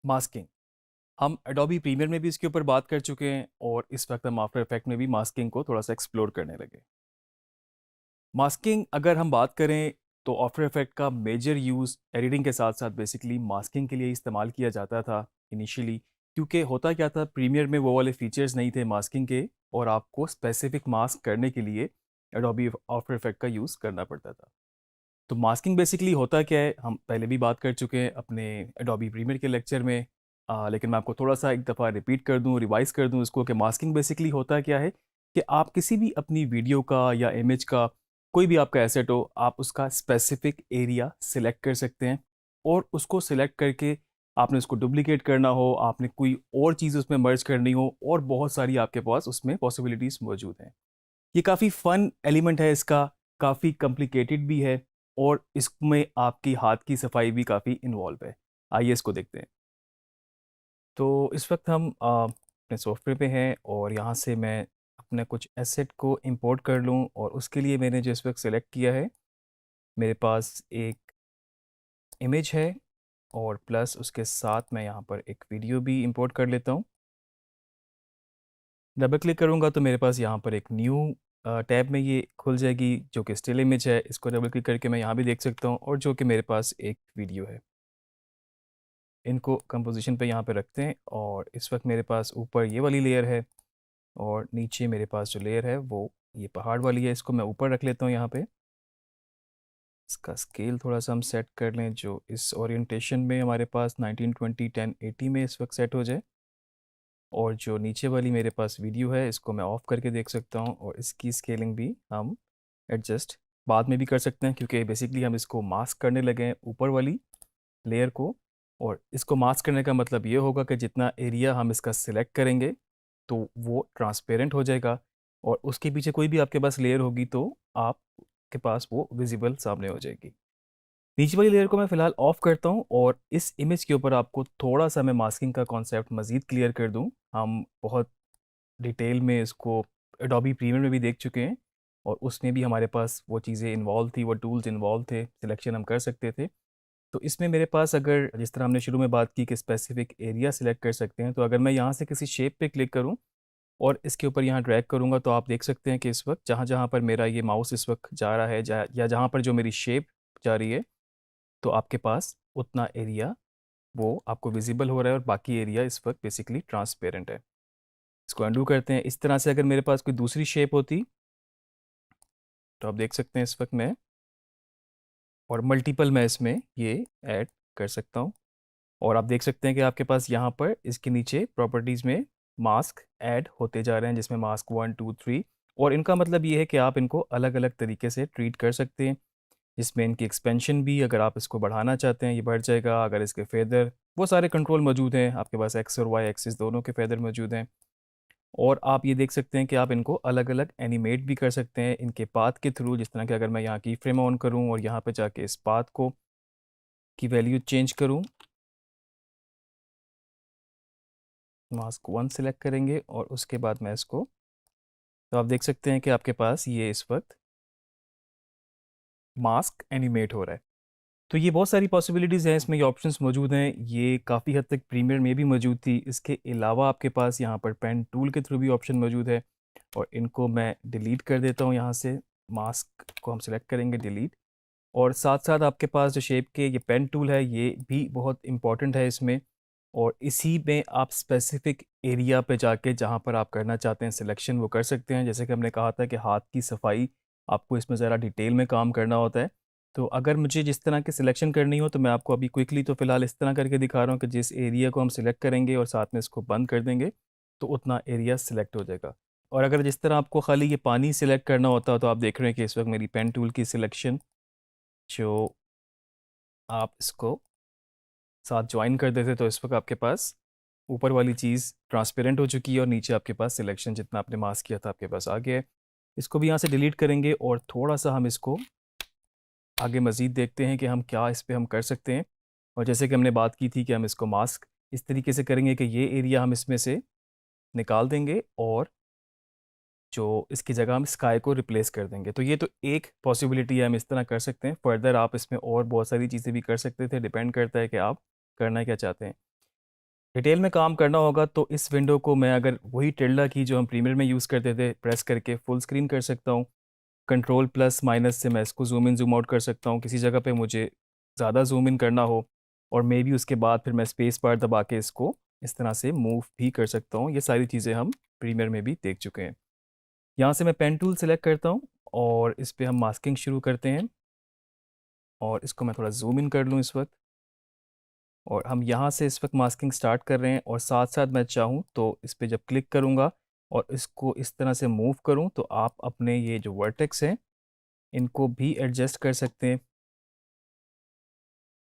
Masking. हम Adobe premiere में भी इसके ऊपर बात कर चुके हैं और इस वक्त हम आफ्टर इफेक्ट में भी मास्किंग को थोड़ा सा एक्सप्लोर करने लगे। मास्किंग अगर हम बात करें तो आफ्टर इफेक्ट का मेजर यूज़ एडिटिंग के साथ साथ बेसिकली मास्किंग के लिए इस्तेमाल किया जाता था इनिशियली, क्योंकि होता क्या था, प्रीमियर में वो वाले फीचर्स नहीं थे मास्किंग के और आपको स्पेसिफिक मास्क करने के लिए एडोबी आफ्टर इफेक्ट का यूज़ करना पड़ता था। तो मास्किंग बेसिकली होता क्या है, हम पहले भी बात कर चुके हैं अपने एडोबी प्रीमियर के लेक्चर में। लेकिन मैं आपको थोड़ा सा एक दफ़ा रिपीट कर दूं, रिवाइज कर दूं इसको कि मास्किंग बेसिकली होता क्या है कि आप किसी भी अपनी वीडियो का या इमेज का, कोई भी आपका एसेट हो, आप उसका स्पेसिफिक एरिया सिलेक्ट कर सकते हैं और उसको सिलेक्ट करके आपने उसको डुप्लीकेट करना हो, आपने कोई और चीज़ उसमें मर्ज करनी हो, और बहुत सारी आपके पास उसमें पॉसिबिलिटीज़ मौजूद हैं। ये काफ़ी फ़न एलिमेंट है इसका, काफ़ी कॉम्प्लिकेटेड भी है और इसमें आपकी हाथ की सफाई भी काफ़ी इन्वॉल्व है। आइए इसको देखते हैं। तो इस वक्त हम अपने सॉफ्टवेयर पे हैं और यहाँ से मैं अपने कुछ एसेट को इंपोर्ट कर लूँ, और उसके लिए मैंने जो इस वक्त सेलेक्ट किया है, मेरे पास एक इमेज है और प्लस उसके साथ मैं यहाँ पर एक वीडियो भी इंपोर्ट कर लेता हूँ। डबल क्लिक करूँगा तो मेरे पास यहाँ पर एक न्यू टैब में ये खुल जाएगी जो कि स्टिल इमेज है। इसको डबल क्लिक करके मैं यहाँ भी देख सकता हूँ, और जो कि मेरे पास एक वीडियो है। इनको कंपोजिशन पे यहाँ पे रखते हैं और इस वक्त मेरे पास ऊपर ये वाली लेयर है और नीचे मेरे पास जो लेयर है वो ये पहाड़ वाली है। इसको मैं ऊपर रख लेता हूँ यहाँ पे। इसका स्केल थोड़ा सा हम सेट कर लें जो इस ओरिएंटेशन में हमारे पास 1920 1080 में इस वक्त सेट हो जाए। और जो नीचे वाली मेरे पास वीडियो है इसको मैं ऑफ करके देख सकता हूँ, और इसकी स्केलिंग भी हम एडजस्ट बाद में भी कर सकते हैं, क्योंकि बेसिकली हम इसको मास्क करने लगे हैं ऊपर वाली लेयर को। और इसको मास्क करने का मतलब ये होगा कि जितना एरिया हम इसका सिलेक्ट करेंगे तो वो ट्रांसपेरेंट हो जाएगा, और उसके पीछे कोई भी आपके पास लेयर होगी तो आपके पास वो विजिबल सामने हो जाएगी। नीचे वाली लेयर को मैं फ़िलहाल ऑफ करता हूँ और इस इमेज के ऊपर आपको थोड़ा सा मैं मास्किंग का कॉन्सेप्ट मज़ीद क्लियर कर दूँ। हम बहुत डिटेल में इसको एडोबी प्रीमियर में भी देख चुके हैं और उसमें भी हमारे पास वो चीज़ें इन्वॉल्व थी, वो टूल्स इन्वॉल्व थे, सिलेक्शन हम कर सकते थे। तो इसमें मेरे पास, अगर जिस तरह हमने शुरू में बात की कि स्पेसिफिक एरिया सिलेक्ट कर सकते हैं, तो अगर मैं यहाँ से किसी शेप पे क्लिक करूँ और इसके ऊपर यहाँ ड्रैग करूँगा तो आप देख सकते हैं कि इस वक्त जहाँ जहाँ पर मेरा ये माउस इस वक्त जा रहा है, या जहाँ पर जो मेरी शेप जा रही है, तो आपके पास उतना एरिया वो आपको विजिबल हो रहा है और बाकी एरिया इस वक्त बेसिकली ट्रांसपेरेंट है। इसको अंडू करते हैं। इस तरह से अगर मेरे पास कोई दूसरी शेप होती तो आप देख सकते हैं इस वक्त मैं, और मल्टीपल मैं इसमें ये ऐड कर सकता हूँ। और आप देख सकते हैं कि आपके पास यहाँ पर इसके नीचे प्रॉपर्टीज़ में मास्क ऐड होते जा रहे हैं, जिसमें मास्क 1 2 3, और इनका मतलब ये है कि आप इनको अलग अलग तरीके से ट्रीट कर सकते हैं। इसमें इनकी एक्सपेंशन भी, अगर आप इसको बढ़ाना चाहते हैं ये बढ़ जाएगा। अगर इसके फेदर, वो सारे कंट्रोल मौजूद हैं आपके पास, एक्स और वाई एक्सिस दोनों के फेदर मौजूद हैं। और आप ये देख सकते हैं कि आप इनको अलग अलग एनिमेट भी कर सकते हैं इनके पाथ के थ्रू। जिस तरह कि अगर मैं यहाँ की फ्रेम ऑन करूँ और यहाँ पे जाके इस पाथ को की वैल्यू चेंज करूँ, मास्क 1 सेलेक्ट करेंगे और उसके बाद मैं इसको, तो आप देख सकते हैं कि आपके पास ये इस वक्त मास्क एनिमेट हो रहा है। तो ये बहुत सारी पॉसिबिलिटीज़ हैं, इसमें ये ऑप्शंस मौजूद हैं। ये काफ़ी हद तक प्रीमियर में भी मौजूद थी। इसके अलावा आपके पास यहाँ पर पेन टूल के थ्रू भी ऑप्शन मौजूद है, और इनको मैं डिलीट कर देता हूँ यहाँ से। मास्क को हम सेलेक्ट करेंगे, डिलीट। और साथ साथ आपके पास जो शेप के ये पेन टूल है ये भी बहुत इंपॉर्टेंट है इसमें, और इसी में आप स्पेसिफिक एरिया पे जाके जहाँ पर आप करना चाहते हैं सिलेक्शन वो कर सकते हैं। जैसे कि हमने कहा था कि हाथ की सफाई आपको इसमें ज़रा डिटेल में काम करना होता है। तो अगर मुझे जिस तरह की सिलेक्शन करनी हो तो मैं आपको अभी क्विकली तो फ़िलहाल इस तरह करके दिखा रहा हूँ कि जिस एरिया को हम सिलेक्ट करेंगे और साथ में इसको बंद कर देंगे तो उतना एरिया सिलेक्ट हो जाएगा। और अगर जिस तरह आपको खाली ये पानी सिलेक्ट करना होता है तो आप देख रहे हैं कि इस वक्त मेरी पेन टूल की सिलेक्शन जो आप इसको साथ ज्वाइन कर देते तो इस वक्त आपके पास ऊपर वाली चीज़ ट्रांसपेरेंट हो चुकी है और नीचे आपके पास सिलेक्शन जितना आपने मास्क किया था आपके पास आ गया है। इसको भी यहाँ से डिलीट करेंगे और थोड़ा सा हम इसको आगे मज़ीद देखते हैं कि हम क्या इस पे हम कर सकते हैं। और जैसे कि हमने बात की थी कि हम इसको मास्क इस तरीके से करेंगे कि ये एरिया हम इसमें से निकाल देंगे और जो इसकी जगह हम स्काई को रिप्लेस कर देंगे। तो ये तो एक पॉसिबिलिटी है, हम इस तरह कर सकते हैं। फर्दर आप इसमें और बहुत सारी चीज़ें भी कर सकते थे, डिपेंड करता है कि आप करना क्या चाहते हैं। डिटेल में काम करना होगा तो इस विंडो को मैं अगर वही टिल्डा की जो हम प्रीमियर में यूज़ करते थे प्रेस करके फुल स्क्रीन कर सकता हूँ। कंट्रोल प्लस माइनस से मैं इसको ज़ूम इन ज़ूम आउट कर सकता हूँ किसी जगह पे मुझे ज़्यादा ज़ूम इन करना हो, और मे बी उसके बाद फिर मैं स्पेस बार दबा के इसको इस तरह से मूव भी कर सकता हूँ। ये सारी चीज़ें हम प्रीमियर में भी देख चुके हैं। यहाँ से मैं पेन टूल सेलेक्ट करता हूँ और इस पे हम मास्किंग शुरू करते हैं, और इसको मैं थोड़ा ज़ूम इन कर लूँ इस वक्त, और हम यहाँ से इस वक्त मास्किंग स्टार्ट कर रहे हैं, और साथ साथ मैं चाहूँ तो इस पे जब क्लिक करूँगा और इसको इस तरह से मूव करूँ तो आप अपने ये जो वर्टेक्स हैं इनको भी एडजस्ट कर सकते हैं।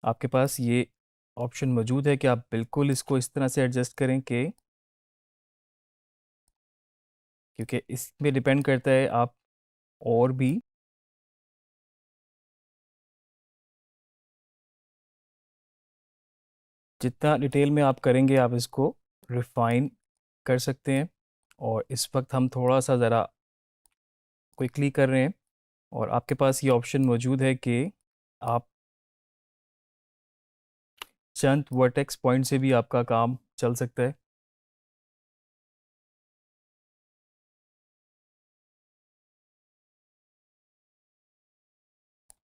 आपके पास ये ऑप्शन मौजूद है कि आप बिल्कुल इसको इस तरह से एडजस्ट करें कि, क्योंकि इसमें डिपेंड करता है आप और भी जितना डिटेल में आप करेंगे आप इसको रिफाइन कर सकते हैं। और इस वक्त हम थोड़ा सा ज़रा क्विकली कर रहे हैं, और आपके पास ये ऑप्शन मौजूद है कि आप चंद वर्टेक्स पॉइंट से भी आपका काम चल सकता है।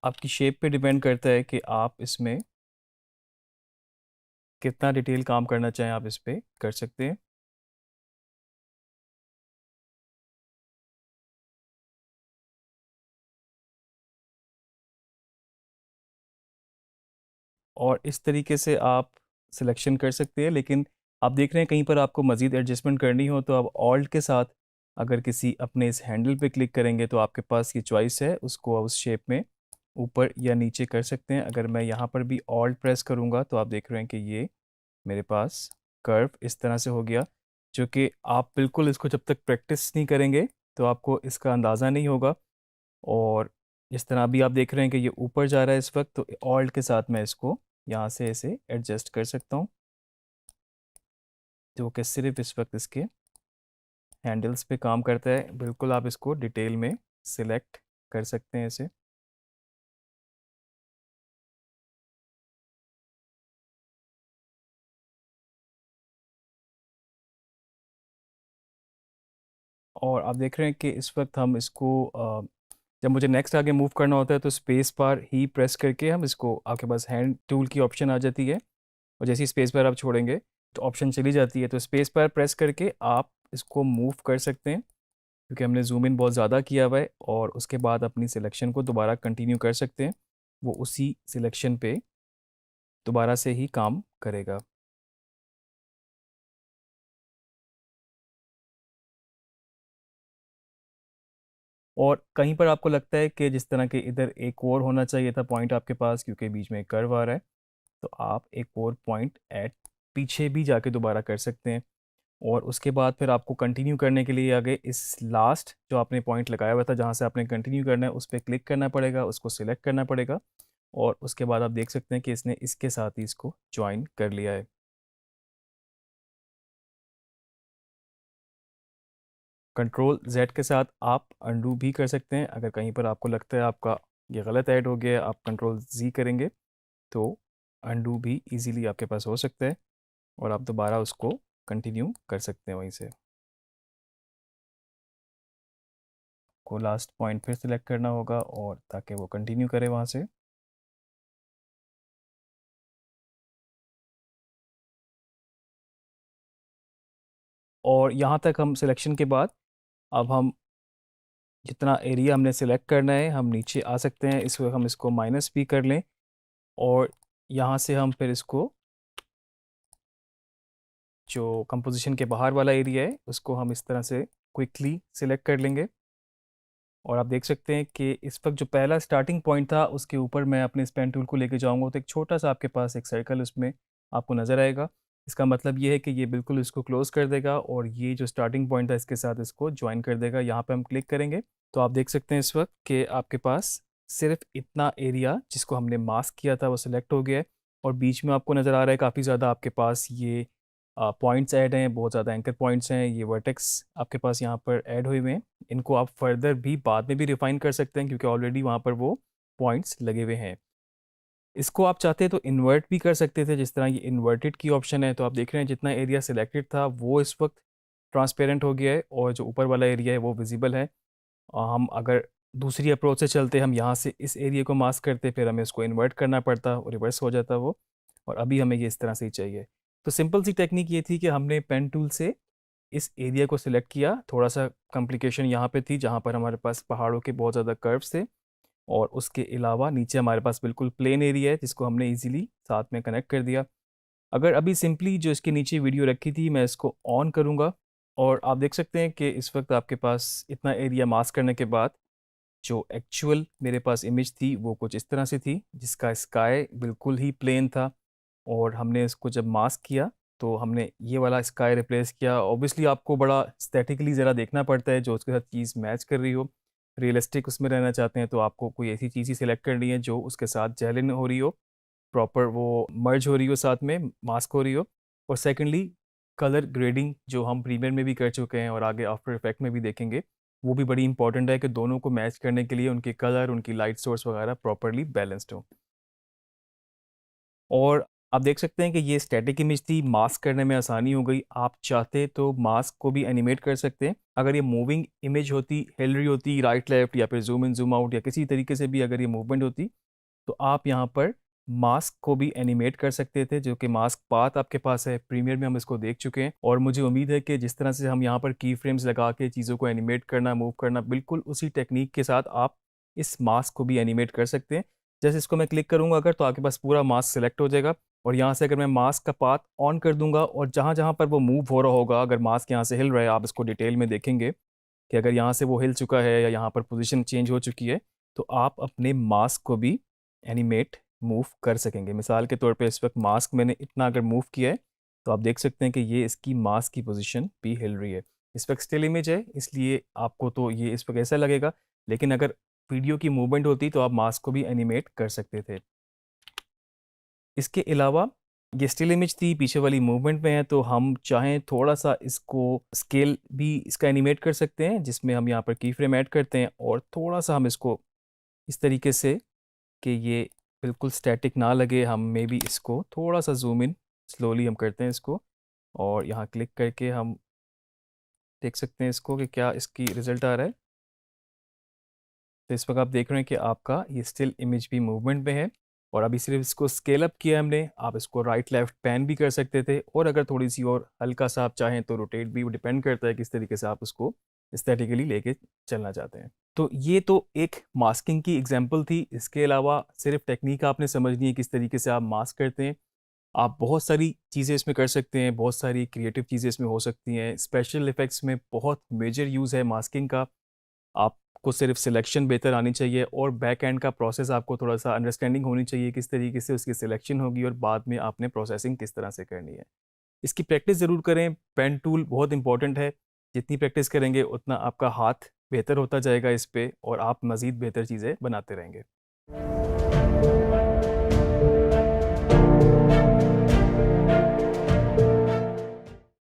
आपकी शेप पे डिपेंड करता है कि आप इसमें कितना डिटेल काम करना चाहें, आप इस पे कर सकते हैं। और इस तरीके से आप सिलेक्शन कर सकते हैं, लेकिन आप देख रहे हैं कहीं पर आपको मज़ीद एडजस्टमेंट करनी हो तो आप ऑल्ट के साथ अगर किसी अपने इस हैंडल पे क्लिक करेंगे तो आपके पास ये चॉइस है, उसको उस शेप में ऊपर या नीचे कर सकते हैं। अगर मैं यहाँ पर भी ऑल्ट प्रेस करूँगा तो आप देख रहे हैं कि ये मेरे पास कर्व इस तरह से हो गया, जो कि आप बिल्कुल इसको जब तक प्रैक्टिस नहीं करेंगे तो आपको इसका अंदाज़ा नहीं होगा। और जिस तरह अभी आप देख रहे हैं कि ये ऊपर जा रहा है इस वक्त, तो ऑल्ट के साथ मैं इसको यहाँ से ऐसे एडजस्ट कर सकता हूँ, जो कि सिर्फ इस वक्त इसके हैंडल्स पे काम करता है। बिल्कुल आप इसको डिटेल में सिलेक्ट कर सकते हैं इसे। और आप देख रहे हैं कि इस वक्त हम इसको जब मुझे नेक्स्ट आगे मूव करना होता है तो स्पेस बार ही प्रेस करके हम इसको, आपके पास हैंड टूल की ऑप्शन आ जाती है, और जैसे ही स्पेस बार आप छोड़ेंगे तो ऑप्शन चली जाती है, तो स्पेस बार प्रेस करके आप इसको मूव कर सकते हैं, क्योंकि हमने जूम इन बहुत ज़्यादा किया हुआ है। और उसके बाद अपनी सिलेक्शन को दोबारा कंटिन्यू कर सकते हैं, वो उसी सिलेक्शन पे दोबारा से ही काम करेगा। और कहीं पर आपको लगता है कि जिस तरह के इधर एक और होना चाहिए था पॉइंट आपके पास, क्योंकि बीच में एक कर्व आ रहा है, तो आप एक और पॉइंट ऐड पीछे भी जाके दोबारा कर सकते हैं। और उसके बाद फिर आपको कंटिन्यू करने के लिए आगे इस लास्ट जो आपने पॉइंट लगाया हुआ था जहाँ से आपने कंटिन्यू करना है उस पर क्लिक करना पड़ेगा, उसको सिलेक्ट करना पड़ेगा, और उसके बाद आप देख सकते हैं कि इसने इसके साथ ही इसको ज्वाइन कर लिया है। कंट्रोल जेड के साथ आप अंडू भी कर सकते हैं। अगर कहीं पर आपको लगता है आपका ये गलत ऐड हो गया है, आप कंट्रोल जी करेंगे तो अंडू भी इजीली आपके पास हो सकता है, और आप दोबारा उसको कंटिन्यू कर सकते हैं वहीं से। को लास्ट पॉइंट फिर सिलेक्ट करना होगा और ताकि वो कंटिन्यू करे वहाँ से। और यहाँ तक हम सिलेक्शन के बाद अब हम जितना एरिया हमने सेलेक्ट करना है हम नीचे आ सकते हैं, इस वक्त हम इसको माइनस भी कर लें, और यहाँ से हम फिर इसको जो कंपोजिशन के बाहर वाला एरिया है उसको हम इस तरह से क्विकली सिलेक्ट कर लेंगे। और आप देख सकते हैं कि इस वक्त जो पहला स्टार्टिंग पॉइंट था उसके ऊपर मैं अपने इस पेन टूल को लेके जाऊंगा तो एक छोटा सा आपके पास एक सर्कल उसमें आपको नज़र आएगा। इसका मतलब ये है कि ये बिल्कुल इसको क्लोज कर देगा, और ये जो स्टार्टिंग पॉइंट था इसके साथ इसको ज्वाइन कर देगा। यहाँ पे हम क्लिक करेंगे तो आप देख सकते हैं इस वक्त कि आपके पास सिर्फ इतना एरिया जिसको हमने मास्क किया था वो सिलेक्ट हो गया है, और बीच में आपको नज़र आ रहा है काफ़ी ज़्यादा आपके पास ये पॉइंट्स ऐड हैं, बहुत ज़्यादा एंकर पॉइंट्स हैं, ये वर्टेक्स आपके पास यहाँ पर ऐड हुए हुए हैं। इनको आप फर्दर भी बाद में भी रिफाइन कर सकते हैं क्योंकि ऑलरेडी वहाँ पर वो पॉइंट्स लगे हुए हैं। इसको आप चाहते तो इन्वर्ट भी कर सकते थे, जिस तरह ये इन्वर्टेड की ऑप्शन है। तो आप देख रहे हैं जितना एरिया सिलेक्टेड था वो इस वक्त ट्रांसपेरेंट हो गया है और जो ऊपर वाला एरिया है वो विजिबल है। और हम अगर दूसरी अप्रोच से चलते, हम यहाँ से इस एरिया को मास्क करते, फिर हमें इसको इन्वर्ट करना पड़ता और रिवर्स हो जाता वो, और अभी हमें ये इस तरह से ही चाहिए। तो सिंपल सी टेक्निक ये थी कि हमने पेन टूल से इस एरिया को सिलेक्ट किया। थोड़ा सा कॉम्प्लिकेशन यहाँ पे थी जहाँ पर हमारे पास पहाड़ों के बहुत ज़्यादा कर्व्स थे, और उसके अलावा नीचे हमारे पास बिल्कुल प्लेन एरिया है जिसको हमने इजीली साथ में कनेक्ट कर दिया। अगर अभी सिंपली जो इसके नीचे वीडियो रखी थी मैं इसको ऑन करूँगा, और आप देख सकते हैं कि इस वक्त आपके पास इतना एरिया मास्क करने के बाद जो एक्चुअल मेरे पास इमेज थी वो कुछ इस तरह से थी, जिसका स्काई बिल्कुल ही प्लेन था। और हमने इसको जब मास्क किया तो हमने ये वाला स्काई रिप्लेस किया। ऑब्वियसली आपको बड़ा स्टैटिकली ज़रा देखना पड़ता है जो उसके साथ चीज़ मैच कर रही हो। रियलिस्टिक उसमें रहना चाहते हैं तो आपको कोई ऐसी चीज़ ही सिलेक्ट करनी है जो उसके साथ जेलिन हो रही हो, प्रॉपर वो मर्ज हो रही हो, साथ में मास्क हो रही हो। और सेकेंडली कलर ग्रेडिंग जो हम प्रीमियर में भी कर चुके हैं और आगे आफ्टर इफेक्ट में भी देखेंगे, वो भी बड़ी इंपॉर्टेंट है कि दोनों को मैच करने के लिए उनके कलर, उनकी लाइट सोर्स वगैरह प्रॉपरली बैलेंस्ड हो। और आप देख सकते हैं कि ये स्टैटिक इमेज थी, मास्क करने में आसानी हो गई। आप चाहते तो मास्क को भी एनिमेट कर सकते हैं। अगर ये मूविंग इमेज होती, हिल रही होती राइट लेफ्ट या फिर जूम इन जूम आउट या किसी तरीके से भी अगर ये मूवमेंट होती, तो आप यहाँ पर मास्क को भी एनिमेट कर सकते थे, जो कि मास्क पाथ आपके पास है। प्रीमियर में हम इसको देख चुके हैं और मुझे उम्मीद है कि जिस तरह से हम यहाँ पर की फ्रेम्स लगा के चीज़ों को एनिमेट करना, मूव करना, बिल्कुल उसी टेक्निक के साथ आप इस मास्क को भी एनिमेट कर सकते हैं। जैसे इसको मैं क्लिक करूँगा अगर, तो आपके पास पूरा मास्क सेलेक्ट हो जाएगा। और यहाँ से अगर मैं मास्क का पाथ ऑन कर दूंगा और जहाँ जहाँ पर वो मूव हो रहा होगा, अगर मास्क यहाँ से हिल रहा है, आप इसको डिटेल में देखेंगे कि अगर यहाँ से वो हिल चुका है या यहाँ पर पोजीशन चेंज हो चुकी है, तो आप अपने मास्क को भी एनिमेट मूव कर सकेंगे। मिसाल के तौर पे इस वक्त मास्क मैंने इतना अगर मूव किया है तो आप देख सकते हैं कि ये इसकी मास्क की पोजीशन भी हिल रही है। इस वक्त स्टिल इमेज है इसलिए आपको तो ये इस वक्त ऐसा लगेगा, लेकिन अगर वीडियो की मूवमेंट होती तो आप मास्क को भी एनिमेट कर सकते थे। इसके अलावा ये स्टिल इमेज थी, पीछे वाली मूवमेंट में है, तो हम चाहें थोड़ा सा इसको स्केल भी इसका एनिमेट कर सकते हैं, जिसमें हम यहाँ पर की फ्रेम ऐड करते हैं और थोड़ा सा हम इसको इस तरीके से कि ये बिल्कुल स्टैटिक ना लगे, हम मे बी इसको थोड़ा सा जूम इन स्लोली हम करते हैं इसको, और यहाँ क्लिक करके हम देख सकते हैं इसको कि क्या इसकी रिज़ल्ट आ रहा है। तो इस वक्त आप देख रहे हैं कि आपका ये स्टिल इमेज भी मूवमेंट में है। और अभी सिर्फ इसको स्केल अप किया हमने, आप इसको राइट लेफ्ट पैन भी कर सकते थे, और अगर थोड़ी सी और हल्का सा आप चाहें तो रोटेट भी, डिपेंड करता है किस तरीके से आप उसको एस्थेटिकली लेके चलना चाहते हैं। तो ये तो एक मास्किंग की एग्जांपल थी। इसके अलावा सिर्फ टेक्निक आपने समझनी है किस तरीके से आप मास्क करते हैं। आप बहुत सारी चीज़ें इसमें कर सकते हैं, बहुत सारी क्रिएटिव चीज़ें इसमें हो सकती हैं। स्पेशल इफ़ेक्ट्स में बहुत मेजर यूज़ है मास्किंग का। आपको सिर्फ सिलेक्शन बेहतर आनी चाहिए और बैक एंड का प्रोसेस आपको थोड़ा सा अंडरस्टैंडिंग होनी चाहिए किस तरीके से उसकी सिलेक्शन होगी और बाद में आपने प्रोसेसिंग किस तरह से करनी है। इसकी प्रैक्टिस ज़रूर करें। पेन टूल बहुत इंपॉर्टेंट है, जितनी प्रैक्टिस करेंगे उतना आपका हाथ बेहतर होता जाएगा इस पे और आप मज़ीद बेहतर चीज़ें बनाते रहेंगे।